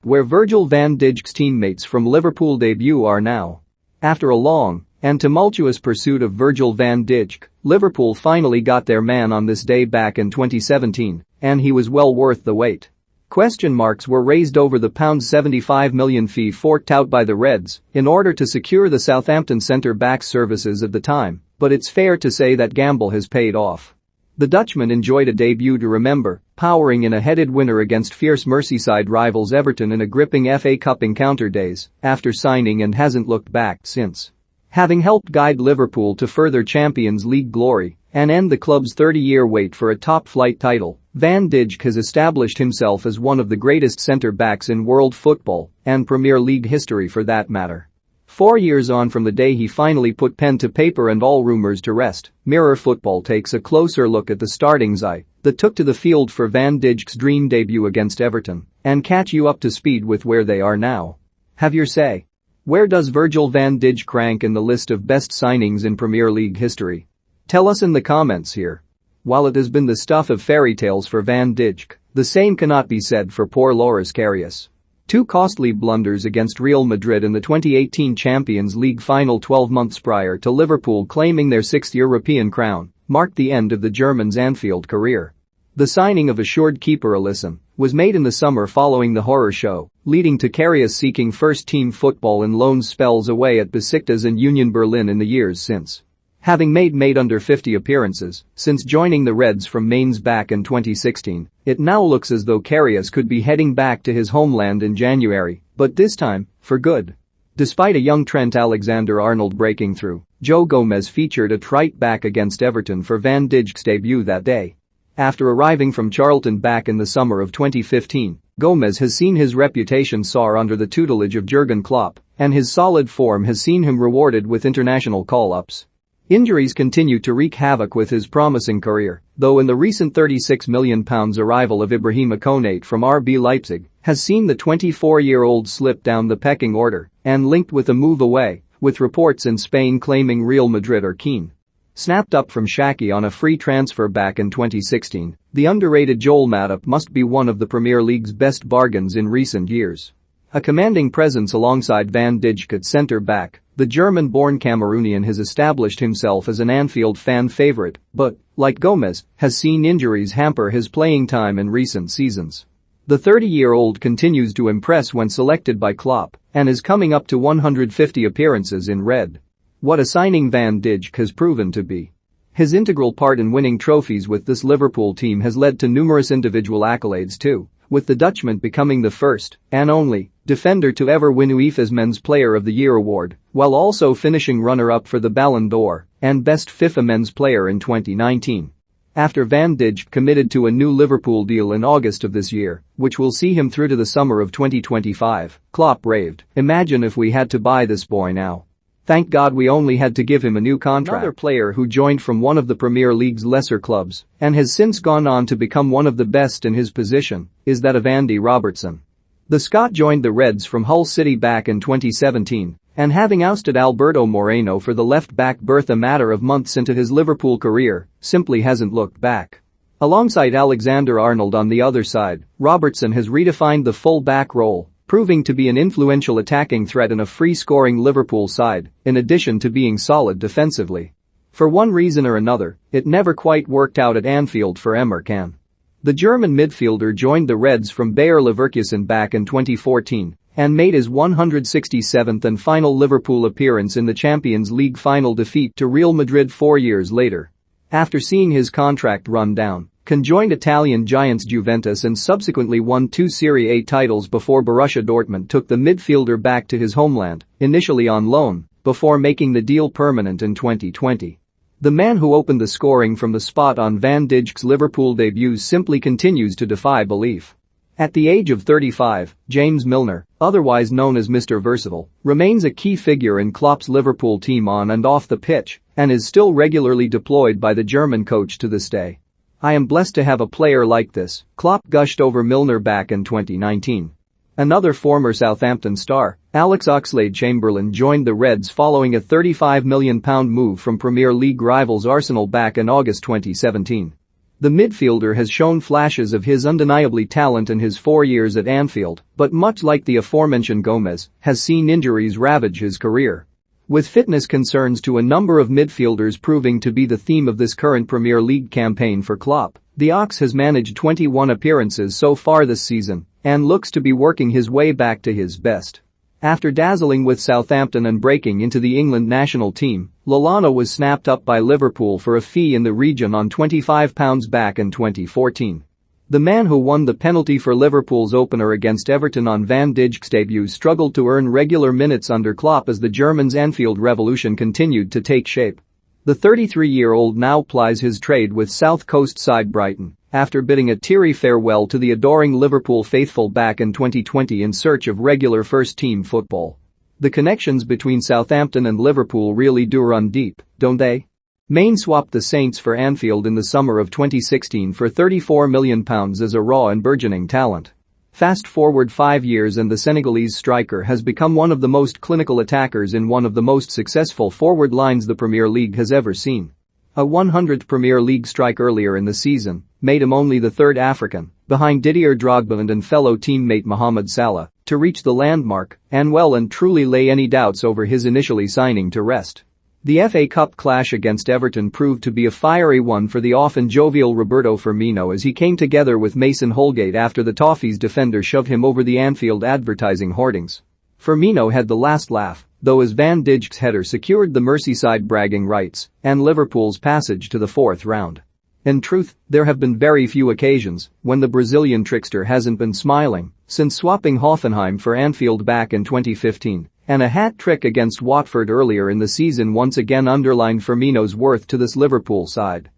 where Virgil van Dijk's teammates from Liverpool debut are now. After a long and tumultuous pursuit of Virgil van Dijk, Liverpool finally got their man on this day back in 2017, and he was well worth the wait. Question marks were raised over the £75 million fee forked out by the Reds in order to secure the Southampton centre-back's services at the time, but it's fair to say that gamble has paid off. The Dutchman enjoyed a debut to remember, powering in a headed winner against fierce Merseyside rivals Everton in a gripping FA Cup encounter days after signing, and hasn't looked back since. Having helped guide Liverpool to further Champions League glory and end the club's 30-year wait for a top-flight title, Van Dijk has established himself as one of the greatest centre-backs in world football and Premier League history for that matter. 4 years on from the day he finally put pen to paper and all rumours to rest, Mirror Football takes a closer look at the starting side that took to the field for Van Dijk's dream debut against Everton and catch you up to speed with where they are now. Have your say. Where does Virgil van Dijk rank in the list of best signings in Premier League history? Tell us in the comments here. While it has been the stuff of fairy tales for Van Dijk, the same cannot be said for poor Loris Karius. 2 costly blunders against Real Madrid in the 2018 Champions League final 12 months prior to Liverpool claiming their 6th European crown marked the end of the German's Anfield career. The signing of assured keeper Alisson was made in the summer following the horror show, leading to Karius seeking first-team football in loan spells away at Besiktas and Union Berlin in the years since. Having made under 50 appearances since joining the Reds from Mainz back in 2016, it now looks as though Karius could be heading back to his homeland in January, but this time, for good. Despite a young Trent Alexander-Arnold breaking through, Joe Gomez featured at right back against Everton for Van Dijk's debut that day. After arriving from Charlton back in the summer of 2015, Gomez has seen his reputation soar under the tutelage of Jurgen Klopp, and his solid form has seen him rewarded with international call-ups. Injuries continue to wreak havoc with his promising career, though in the recent £36 million arrival of Ibrahima Konate from RB Leipzig has seen the 24-year-old slip down the pecking order and linked with a move away, with reports in Spain claiming Real Madrid are keen. Snapped up from Shaki on a free transfer back in 2016, the underrated Joel Matip must be one of the Premier League's best bargains in recent years. A commanding presence alongside Van Dijk at centre-back, the German-born Cameroonian has established himself as an Anfield fan favourite, but, like Gomez, has seen injuries hamper his playing time in recent seasons. The 30-year-old continues to impress when selected by Klopp and is coming up to 150 appearances in red. What a signing Van Dijk has proven to be. His integral part in winning trophies with this Liverpool team has led to numerous individual accolades too, with the Dutchman becoming the first and only defender to ever win UEFA's Men's Player of the Year award, while also finishing runner-up for the Ballon d'Or and Best FIFA Men's Player in 2019. After Van Dijk committed to a new Liverpool deal in August of this year, which will see him through to the summer of 2025, Klopp raved, "Imagine if we had to buy this boy now. Thank God we only had to give him a new contract." Another player who joined from one of the Premier League's lesser clubs and has since gone on to become one of the best in his position is that of Andy Robertson. The Scot joined the Reds from Hull City back in 2017, and having ousted Alberto Moreno for the left-back berth a matter of months into his Liverpool career, simply hasn't looked back. Alongside Alexander-Arnold on the other side, Robertson has redefined the full-back role, proving to be an influential attacking threat in a free-scoring Liverpool side, in addition to being solid defensively. For one reason or another, it never quite worked out at Anfield for Emre Can. The German midfielder joined the Reds from Bayer Leverkusen back in 2014 and made his 167th and final Liverpool appearance in the Champions League final defeat to Real Madrid 4 years later. After seeing his contract run down, Can joined Italian giants Juventus and subsequently won 2 Serie A titles before Borussia Dortmund took the midfielder back to his homeland, initially on loan, before making the deal permanent in 2020. The man who opened the scoring from the spot on Van Dijk's Liverpool debut simply continues to defy belief. At the age of 35, James Milner, otherwise known as Mr. Versatile, remains a key figure in Klopp's Liverpool team on and off the pitch and is still regularly deployed by the German coach to this day. "I am blessed to have a player like this," Klopp gushed over Milner back in 2019. Another former Southampton star, Alex Oxlade-Chamberlain joined the Reds following a £35 million move from Premier League rivals Arsenal back in August 2017. The midfielder has shown flashes of his undeniably talent in his 4 years at Anfield, but much like the aforementioned Gomez, has seen injuries ravage his career. With fitness concerns to a number of midfielders proving to be the theme of this current Premier League campaign for Klopp, the Ox has managed 21 appearances so far this season and looks to be working his way back to his best. After dazzling with Southampton and breaking into the England national team, Lallana was snapped up by Liverpool for a fee in the region on £25 back in 2014. The man who won the penalty for Liverpool's opener against Everton on Van Dijk's debut struggled to earn regular minutes under Klopp as the Germans' Anfield revolution continued to take shape. The 33-year-old now plies his trade with South Coast side Brighton after bidding a teary farewell to the adoring Liverpool faithful back in 2020 in search of regular first-team football. The connections between Southampton and Liverpool really do run deep, don't they? Maine swapped the Saints for Anfield in the summer of 2016 for £34 million as a raw and burgeoning talent. Fast forward 5 years and the Senegalese striker has become one of the most clinical attackers in one of the most successful forward lines the Premier League has ever seen. A 100th Premier League strike earlier in the season made him only the third African, behind Didier Drogba and fellow teammate Mohamed Salah, to reach the landmark and well and truly lay any doubts over his initially signing to rest. The FA Cup clash against Everton proved to be a fiery one for the often jovial Roberto Firmino as he came together with Mason Holgate after the Toffees defender shoved him over the Anfield advertising hoardings. Firmino had the last laugh, though, as Van Dijk's header secured the Merseyside bragging rights and Liverpool's passage to the fourth round. In truth, there have been very few occasions when the Brazilian trickster hasn't been smiling since swapping Hoffenheim for Anfield back in 2015. And a hat-trick against Watford earlier in the season once again underlined Firmino's worth to this Liverpool side.